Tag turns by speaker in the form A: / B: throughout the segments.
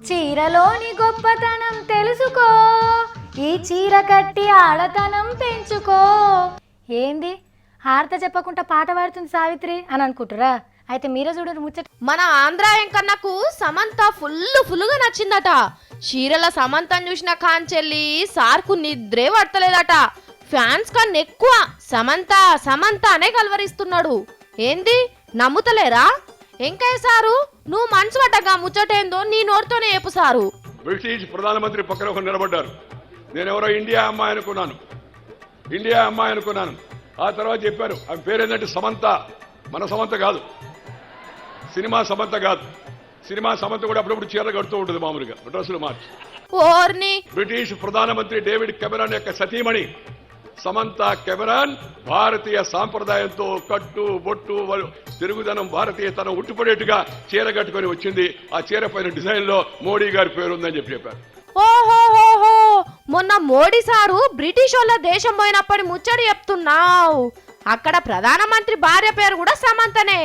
A: చీరలోని గొప్పతనం తెలుసుకో, ఈ చీర కట్టి ఆడతనం పెంచుకో. ఏంది హారత చెప్పకుండా పాట పాడుతుంది సావిత్రి అని అనుకుంటురా? అయితే మీరే చూడరు ముచ్చట.
B: మన ఆంధ్ర ఎంకన్నకు సమంత ఫుల్గా నచ్చిందట. చీరల సమంతను చూసిన కాంచెల్లి సార్కు నిద్రే పడతలేదట. ఫ్యాన్స్ కన్నా ఎక్కువ సమంత సమంత అనే కలవరిస్తున్నాడు. ఏంది నమ్ముతలేరా? ఎంకయ్య సారు, నువ్వు మనసు పడ్డగా ముచ్చటేందో నీ నోటితోనే చెప్పు సారు.
C: బ్రిటిష్ ప్రధానమంత్రి పక్కన ఒక నిలబడ్డారు. నేనెవరో ఇండియా అమ్మాయి అనుకున్నాను. ఆ తర్వాత చెప్పారు ఆమె పేరేంటంటే సమంత. మన సమంత కాదు, సినిమా సమంత కాదు. సినిమా సమంత కూడా అప్పుడప్పుడు చీరలు కడుతూ ఉంటుంది, మామూలుగా డ్రెస్సులు మార్చి.
B: ఓర్ని
C: బ్రిటిష్ ప్రధానమంత్రి డేవిడ్ కెమెరాన్ యొక్క సతీమణి సమంత కెమెరాన్ భారతీయ సాంప్రదాయంతో కట్టు బొట్టు తిరుగుదనం భారతీయతనం ఉట్టిపడేట్టుగా చీర కట్టుకొని వచ్చింది. ఆ చీర పైన డిజైన్ లో మోడీ గారి పేరు ఉందని చెప్పారు.
B: ఓహోహోహో, మొన్న మోడీ సారు బ్రిటిష్ వాళ్ళ దేశం పోయినప్పటి ముచ్చడి చెప్తున్నావు. అక్కడ ప్రధానమంత్రి భార్య పేరు కూడా సమంతనే.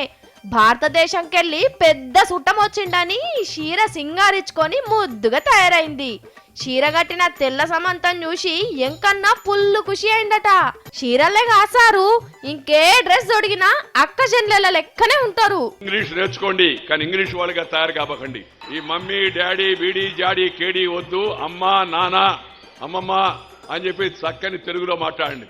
B: భారతదేశంకెళ్ళి పెద్ద సుట్టం వచ్చిండని చీర సింగారించుకొని ముద్దుగా తయారైంది. చీర కట్టిన తెల్ల సమంతం చూసి ఎంకన్నా పుల్లు ఖుషి అయిందట. చీరలే కాసారు, ఇంకే డ్రెస్ దొడిగినా అక్క చెల్లెల లెక్కనే ఉంటారు.
C: ఇంగ్లీష్ నేర్చుకోండి, కానీ ఇంగ్లీష్ వాళ్ళగా తయారు కాబకండి. ఈ మమ్మీ డాడీ బీడీ జాడీ కేడీ వద్దు. అమ్మా నాన్న అమ్మమ్మ అని చెప్పి చక్కని తెలుగులో మాట్లాడండి.